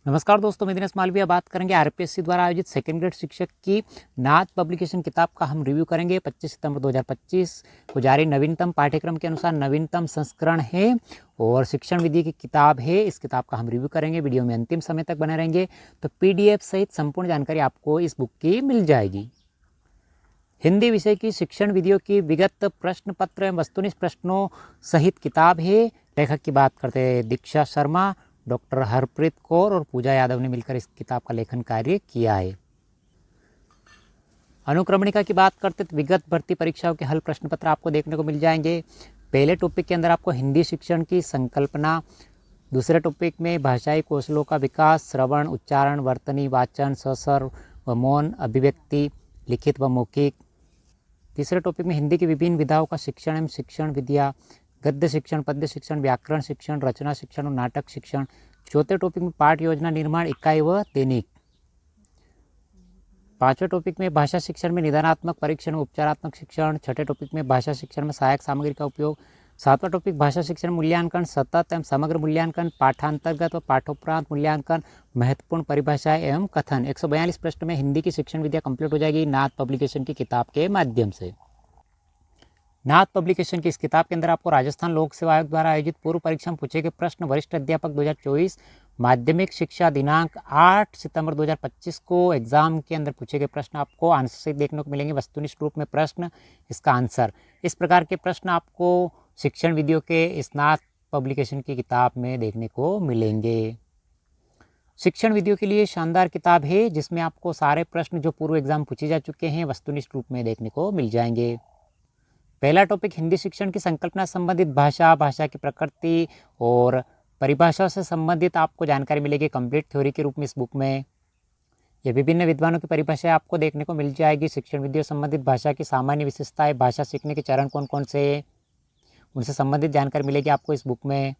नमस्कार दोस्तों, मैं दिनेश मालविया बात करेंगे आरपीएससी द्वारा आयोजित सेकंड ग्रेड शिक्षक की नाथ पब्लिकेशन किताब का हम रिव्यू करेंगे। 25 सितंबर 2025 को जारी नवीनतम पाठ्यक्रम के अनुसार नवीनतम संस्करण है और शिक्षण विधि की किताब है। इस किताब का हम रिव्यू करेंगे। वीडियो में अंतिम समय तक बने रहेंगे तो पीडीएफ सहित संपूर्ण जानकारी आपको इस बुक की मिल जाएगी। हिंदी विषय की शिक्षण विधियों की विगत प्रश्न पत्र एवं वस्तुनिष्ठ प्रश्नों सहित किताब है। लेखक की बात करते हैं दीक्षा शर्मा, डॉक्टर हरप्रीत कौर और पूजा यादव ने मिलकर इस किताब का लेखन कार्य किया है। अनुक्रमणिका की बात करते तो विगत भर्ती परीक्षाओं के हल प्रश्न पत्र आपको देखने को मिल जाएंगे। पहले टॉपिक के अंदर आपको हिंदी शिक्षण की संकल्पना, दूसरे टॉपिक में भाषाई कौशलों का विकास, श्रवण, उच्चारण, वर्तनी, वाचन, सस्वर व मौन, अभिव्यक्ति, लिखित व मौखिक। तीसरे टॉपिक में हिंदी की विभिन्न विधाओं का शिक्षण एवं शिक्षण विधियाँ, गद्य शिक्षण, पद्य शिक्षण, व्याकरण शिक्षण, रचना शिक्षण और नाटक शिक्षण। चौथे टॉपिक में पाठ योजना निर्माण, इकाई व दैनिक। पांचवें टॉपिक में भाषा शिक्षण में निदानात्मक परीक्षण व उपचारात्मक शिक्षण। छठे टॉपिक में भाषा शिक्षण में सहायक सामग्री का उपयोग। सातवां टॉपिक भाषा शिक्षण मूल्यांकन, सतत एवं समग्र मूल्यांकन, पाठांतर्गत व पाठोपरांत मूल्यांकन, महत्वपूर्ण परिभाषाएं एवं कथन। 142 प्रश्न में हिंदी की शिक्षण विधियाँ कंप्लीट हो जाएगी नाथ पब्लिकेशन की किताब के माध्यम से। नाथ पब्लिकेशन की इस किताब के अंदर आपको राजस्थान लोक सेवा आयोग द्वारा आयोजित पूर्व परीक्षा में पूछे गए प्रश्न, वरिष्ठ अध्यापक 2024, माध्यमिक शिक्षा दिनांक 8 सितंबर 2025 को एग्जाम के अंदर पूछे गए प्रश्न आपको आंसर सहित देखने को मिलेंगे। वस्तुनिष्ठ रूप में प्रश्न, इसका आंसर, इस प्रकार के प्रश्न आपको शिक्षण विधियों के इस नाथ पब्लिकेशन की किताब में देखने को मिलेंगे। शिक्षण विधियों के लिए शानदार किताब है जिसमें आपको सारे प्रश्न जो पूर्व एग्जाम पूछे जा चुके हैं वस्तुनिष्ठ रूप में देखने को मिल जाएंगे। पहला टॉपिक हिंदी शिक्षण की संकल्पना संबंधित भाषा, भाषा की प्रकृति और परिभाषा से संबंधित आपको जानकारी मिलेगी कंप्लीट थ्योरी के रूप में इस बुक में। ये विभिन्न विद्वानों की परिभाषाएं आपको देखने को मिल जाएगी। शिक्षण विधियों संबंधित भाषा की सामान्य विशेषताएं, भाषा सीखने के चरण कौन कौन से, उनसे संबंधित जानकारी मिलेगी आपको इस बुक में।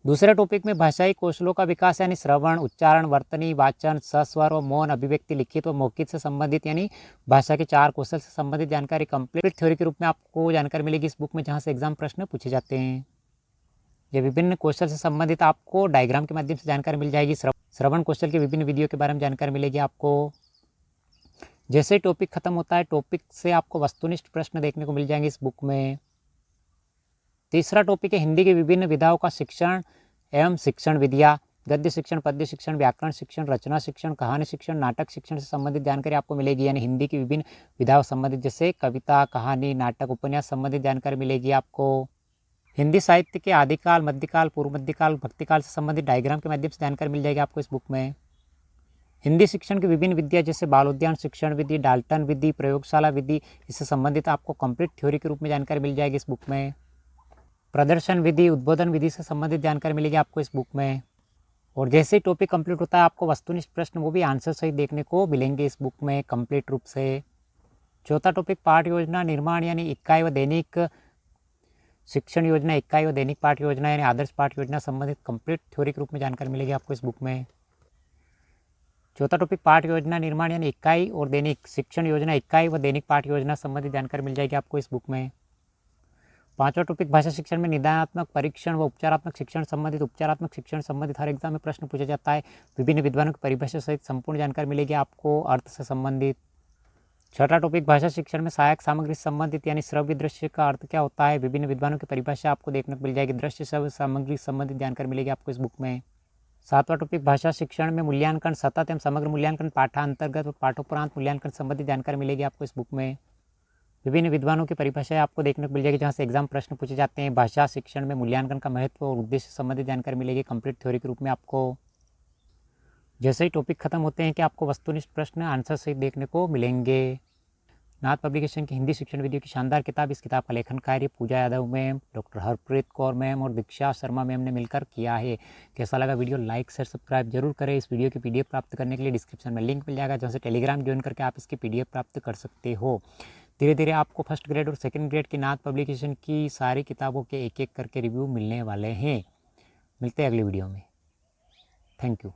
दूसरे टॉपिक में भाषाई कौशलों का विकास यानी श्रवण, उच्चारण, वर्तनी, वाचन, सस्वर व मौन, अभिव्यक्ति, लिखित व मौखिक से संबंधित यानी भाषा के 4 कौशल से संबंधित जानकारी कंप्लीट थ्योरी के रूप में आपको जानकारी मिलेगी इस बुक में, जहाँ से एग्जाम प्रश्न पूछे जाते हैं। ये विभिन्न कौशल से संबंधित आपको डायग्राम के माध्यम से जानकारी मिल जाएगी। श्रवण कौशल की विभिन्न विधियों के बारे में जानकारी मिलेगी आपको। जैसे टॉपिक खत्म होता है टॉपिक से आपको वस्तुनिष्ठ प्रश्न देखने को मिल जाएंगे इस बुक में। तीसरा टॉपिक है हिंदी की विभिन्न विधाओं का शिक्षण एवं शिक्षण विधियाँ, गद्य शिक्षण, पद्य शिक्षण, व्याकरण शिक्षण, रचना शिक्षण, कहानी शिक्षण, नाटक शिक्षण से संबंधित जानकारी आपको मिलेगी। यानी हिंदी की विभिन्न विधाओं संबंधित जैसे कविता, कहानी, नाटक, उपन्यास संबंधित जानकारी मिलेगी आपको। हिंदी साहित्य के आदिकाल, मध्यकाल, पूर्व मध्यकाल, भक्तिकाल से संबंधित डायग्राम के माध्यम से जानकारी मिल जाएगी आपको इस बुक में। हिंदी शिक्षण की विभिन्न विधियाँ जैसे बालोद्यान शिक्षण विधि, डाल्टन विधि, प्रयोगशाला विधि, इससे संबंधित आपको कंप्लीट थ्योरी के रूप में जानकारी मिल जाएगी इस बुक में। प्रदर्शन विधि, उद्बोधन विधि से संबंधित जानकारी मिलेगी आपको इस बुक में। और जैसे ही टॉपिक कंप्लीट होता है आपको वस्तुनिष्ठ प्रश्न वो भी आंसर सहित देखने को मिलेंगे इस बुक में कंप्लीट रूप से। चौथा टॉपिक पाठ योजना निर्माण यानी इकाई व दैनिक शिक्षण योजना, इकाई व दैनिक पाठ योजना यानी आदर्श पाठ योजना संबंधित कंप्लीट थ्योरी के रूप में जानकारी मिलेगी आपको इस बुक में। चौथा टॉपिक पाठ योजना निर्माण यानी इकाई और दैनिक शिक्षण योजना, इकाई व दैनिक पाठ योजना संबंधित जानकारी मिल जाएगी आपको इस बुक में। पांचवा टॉपिक भाषा शिक्षण में निदानात्मक परीक्षण व उपचारात्मक शिक्षण संबंधित, उपचारात्मक शिक्षण संबंधित हर एग्जाम में प्रश्न पूछा जाता है। विभिन्न विद्वानों की परिभाषा सहित संपूर्ण जानकारी मिलेगी आपको अर्थ से संबंधित। छठा टॉपिक भाषा शिक्षण में सहायक सामग्री से संबंधित यानी श्रव्य दृश्य का अर्थ क्या होता है, विभिन्न विद्वानों की परिभाषा आपको देखने को मिल जाएगी। दृश्य श्रव्य सामग्री संबंधित जानकारी मिलेगी आपको इस बुक में। सातवां टॉपिक भाषा शिक्षण में मूल्यांकन, सतत एवं समग्र मूल्यांकन, पाठांतर्गत व पाठोपरांत मूल्यांकन संबंधित जानकारी मिलेगी आपको इस बुक में। विभिन्न विद्वानों की परिभाषाएं आपको देखने को मिल जाएगी जहाँ से एग्जाम प्रश्न पूछे जाते हैं। भाषा शिक्षण में मूल्यांकन का महत्व और उद्देश्य संबंधित जानकारी मिलेगी कंप्लीट थ्योरी के रूप में आपको। जैसे ही टॉपिक खत्म होते हैं कि आपको वस्तुनिष्ठ प्रश्न आंसर सहित देखने को मिलेंगे। नाथ पब्लिकेशन की हिंदी शिक्षण विधियों की शानदार किताब, इस किताब का लेखन कार्य Pooja Yadav ma'am, doctor Harpreet Kaur ma'am और दीक्षा शर्मा मैम ने मिलकर किया है। कैसा लगा वीडियो लाइक शेयर सब्सक्राइब जरूर करें। इस वीडियो की पीडीएफ प्राप्त करने के लिए डिस्क्रिप्शन में लिंक मिल जाएगा जहाँ से टेलीग्राम ज्वाइन करके आप इसकी पीडीएफ प्राप्त कर सकते हो। धीरे धीरे आपको फर्स्ट ग्रेड और सेकंड ग्रेड की नाथ पब्लिकेशन की सारी किताबों के एक एक करके रिव्यू मिलने वाले हैं। मिलते हैं अगली वीडियो में। Thank you.